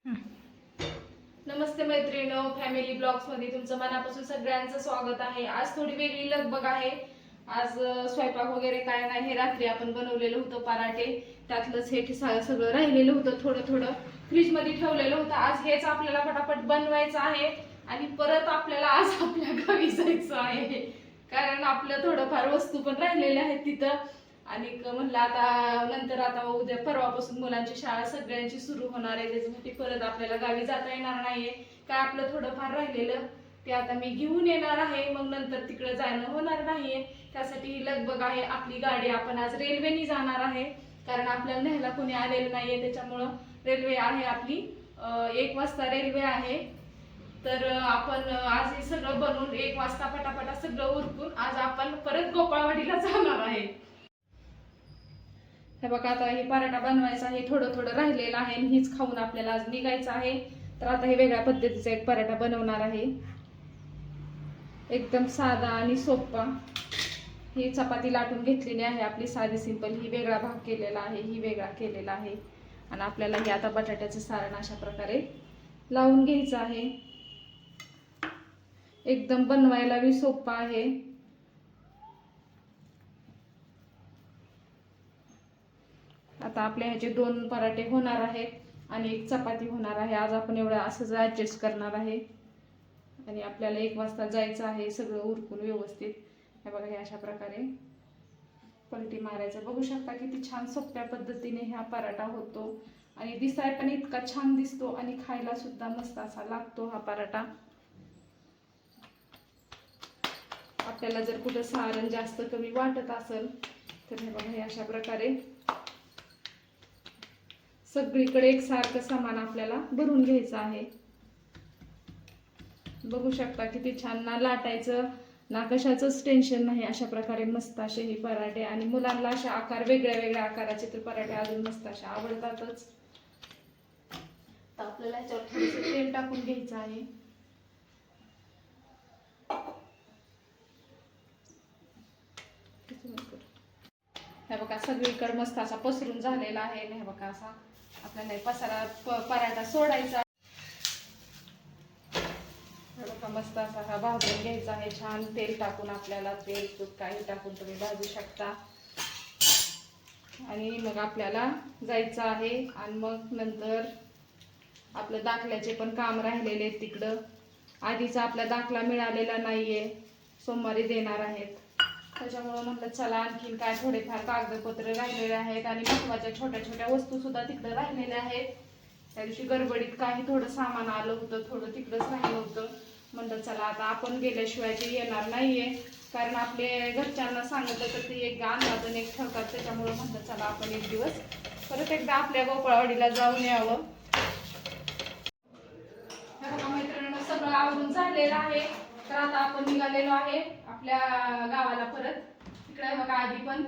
नमस्ते मैत्रिणींनो, family blogs मध्ये तुमचं मनापासून सगळ्यांचं स्वागत आहे। आज थोडी वेगळी लगबग आहे। आज स्वयंपाक वगैरे काय नाही, हे रात्री आपण बनवलेलं होतं पराठे, त्यातलंच हे सगळं राहिलेलं होतं, थोडं थोडं फ्रीज मध्ये ठेवलेलं होतं। आज हेच आपल्याला पटापट बनवायचं आहे आणि परत आपल्याला आज आपल्या गावी जायचं आहे, कारण आपलं थोडंफार वस्तू पण राहिलेल्या आहेत तिथं। आणि म्हणलं आता नंतर आता उद्या परवापासून मुलांची शाळा सगळ्यांची सुरू होणार आहे, त्याच्यासाठी परत आपल्याला गावी जाता येणार नाहीये। काय आपलं थोडंफार राहिलेलं ते आता मी घेऊन येणार आहे, मग नंतर तिकडे जाणं होणार नाहीये। त्यासाठी ही लगबग आहे। आपली गाडी आपण आज रेल्वेने जाणार आहे, कारण आपल्याला न्यायला कोणी आलेलं नाहीये, त्याच्यामुळं रेल्वे आहे आपली। 1 वाजता रेल्वे आहे, तर आपण आज हे सगळं बनवून 1 वाजता पटापटा सगळं उरकून आज आपण परत गोपाळवाडीला जाणार आहे। हे बघा, आता हे पराठा बनवायचा आहे, थोडं थोडं राहिलेलं आहे आणि हीच खाऊन आपल्याला आज निघायचं आहे। तर आता हे वेगळ्या पद्धतीचा एक पराठा बनवणार आहे, एकदम साधा आणि सोपा। ही चपाती लाटून घेतलेली आहे आपली साधी सिंपल, ही वेगळा भाग केलेला आहे, ही वेगळा केलेला आहे। आणि आपल्याला हे आता बटाट्याचं सारण अशा प्रकारे लावून घ्यायचं आहे। एकदम बनवायला बी सोपा आहे। आता आपल्या ह्याचे 2 पराठे होणार आहेत आणि 1 चपाती होणार आहे। आज आपण एवढं असंच ऍडजस्ट करणार आहे आणि आपल्याला 1 वाजता जायचं आहे, सगळं उरकून व्यवस्थित। हे बघा, हे अशा प्रकारे पलटी मारायचं। बघू शकता किती छान सोप्या पद्धतीने हा पराठा होतो आणि दिसाय पण इतका छान दिसतो आणि खायला सुद्धा मस्त असा लागतो हा पराठा। आपल्याला जर कुठं सारण जास्त कमी वाटत असेल तर हे बघा, हे अशा प्रकारे सगळीकडे एकसारखं समान आपल्याला भरून घ्यायचं आहे। बघू शकता किती छान, ना लाटायचं ना कशाचंच टेन्शन नाही। अशा प्रकारे मस्त असे हे पराठे, आणि मुलांना अशा आकार वेगळ्या वेगळ्या आकाराचे तर पराठे अजून मस्त असे आवडतातच। तर आपल्याला ह्याच्यावर थोडंसं तेल टाकून घ्यायचं आहे। हे बघा, सगळीकडे मस्त असा पसरून झालेला आहे। हे बघा, असा आपल्याला पसारा पराठा सोडायचा। मस्त असा हा भाजून घ्यायचा आहे, छान तेल टाकून। आपल्याला तेल तूप काही टाकून तुम्ही भाजू शकता आणि मग आपल्याला जायचं आहे। आणि मग नंतर आपलं दाखल्याचे पण काम राहिलेले तिकडं, आधीचा आपला दाखला मिळालेला नाहीये, सोमवारी देणार आहेत। त्याच्यामुळे म्हटलं चला आणखीन काय थोडेफार कागदपत्र राहिलेले आहेत आणि महत्वाच्या छोट्या छोट्या वस्तू सुद्धा तिकडे राहिलेल्या आहेत। त्या दिवशी गडबडीत काही थोडं सामान आलं होतं, थोडं तिकडंच राहिलं होतं। म्हणलं चला आता आपण गेल्याशिवाय ते येणार नाहीये, कारण आपले घरच्यांना सांगितलं तर ते एक अंदाजन एक ठेवतात। त्याच्यामुळे म्हणलं चला आपण एक दिवस परत एकदा आपल्या गोपाळवाडीला जाऊन यावं। मैत्रिणींना सगळं आवरून झालेलं आहे, तर आता आपण निघालेलो आहे आपल्या गावाला परत। तिकडे बघा, आधी पण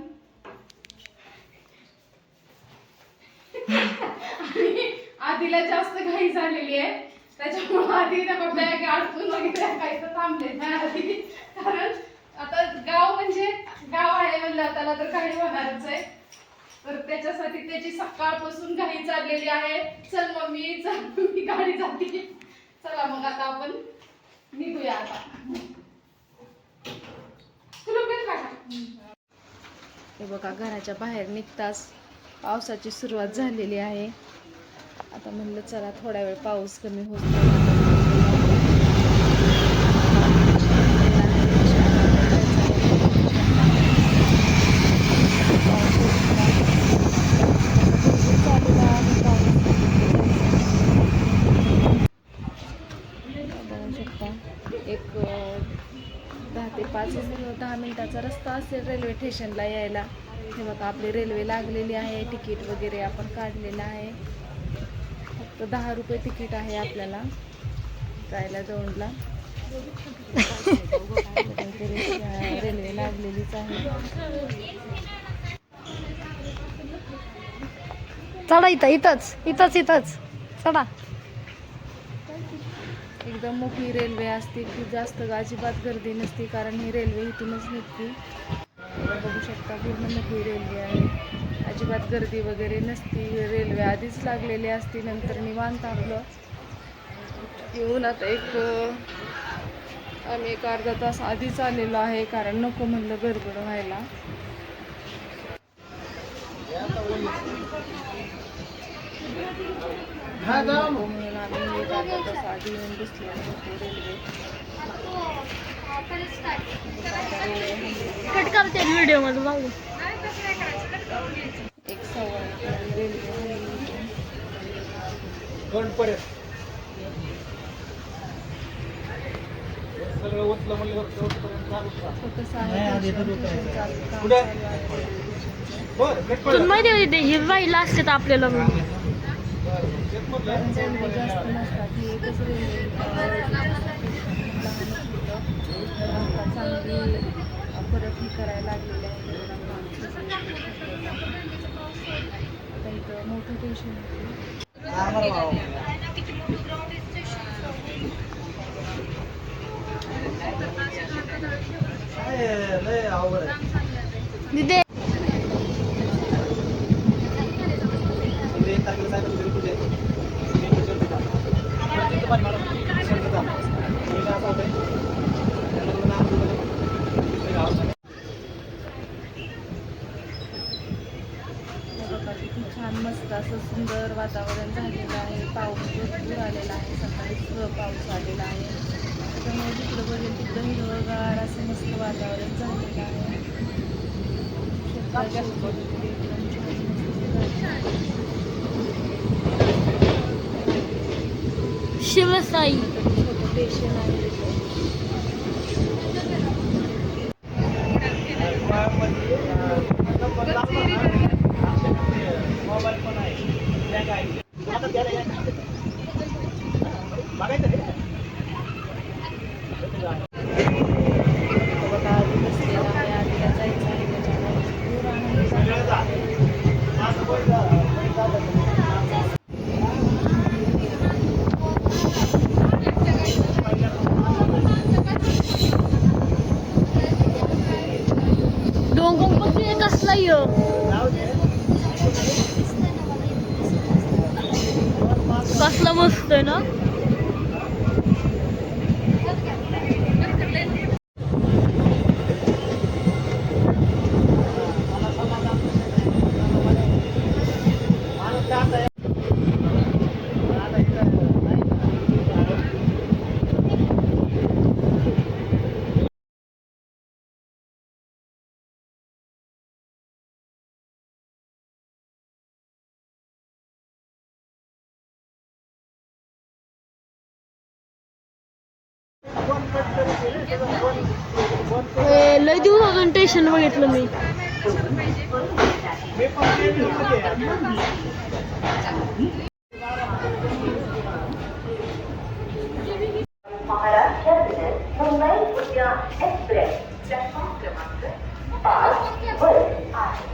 आधीला जास्त घाई झालेली आहे, त्याच्यामुळे आधी बॅग अडकून वगैरे काही तर थांबले नाही आधी, कारण आता गाव म्हणजे गाव आहे म्हणलं त्याला तर काही होणारच आहे। तर त्याच्यासाठी त्याची सकाळपासून घाई चाललेली आहे। चल मम्मी, चल मम्मी, गाडी जाते। चला मग आता आपण निघूया आता। हे बघा, घराच्या बाहेर निघताच पावसाची सुरुवात झालेली आहे। आता म्हणलं चला थोडा वेळ पाऊस कमी होतो। बघू शकता, एक 10 ते 10 मिनिटाचा रस्ता असेल रेल्वे स्टेशनला यायला। हे बघा, आपली रेल्वे लागलेली आहे, तिकीट वगैरे आपण काढलेलं आहे। फक्त 10 रुपये तिकीट आहे आपल्याला जायला दौंडला। रेल्वे लागलेलीच आहे। चढा, इथंच चढा। एकदम मोठी रेल्वे असते, की जास्त अजिबात गर्दी नसते, कारण ही रेल्वे इथूनच निघते। बघू शकता, पूर्ण मोठी रेल्वे आहे अजिबात गर्दी वगैरे नसती. रेल्वे आधीच लागलेली असती. नंतर निवांत आपलं येऊन आता आम्ही एक अर्धा तास आधीच आलेलो आहे, कारण नको म्हणलं गडबड व्हायला. म्हणून आम्ही एक अर्धा तास आधी येऊन बसलेलो होतो रेल्वे. कट करते व्हिडिओ मध्ये बघू. 1:15 रेल्वे तुला माहिती होती हे राहिला असते तर आपल्याला जास्त नसतात. ही एकच रेल्वे चांगली परत ही करायला लागलेली आहे. आता इथं मोठं स्टेशन दिदे किती छान मस्त असं सुंदर वातावरण झालेलं आहे. पाऊस भरपूर आलेला आहे. सकाळीच पाऊस आलेला आहे. त्याच्यामुळे तिकडं बघेल तिकडं हिरवगार असं मस्त वातावरण झालेलं आहे. शिवसाई छोटं स्टेशन आहे. डोंगर कसं कसला य कसला मस्त आहे ना. लय दिवसातून स्टेशन बघितलं मी. महाराष्ट्र मुंबई उद्यान एक्सप्रेस प्लेटफॉर्म क्रमांक 5 वर आहे.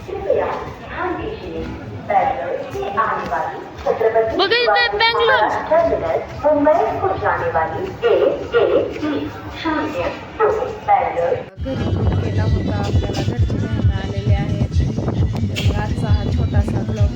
कृपया ध्यान दीजिए. बैंगलोर से आने वाली छत्रपति बघितलं बँगलोर टर्मिनल मुंबई को जाने वाली A130 बैंगलोर. घरी फोन केला होता. आपल्याला घरचे घ्यायला आलेले आहेत. तर मग आजचा हा छोटासा ब्लॉग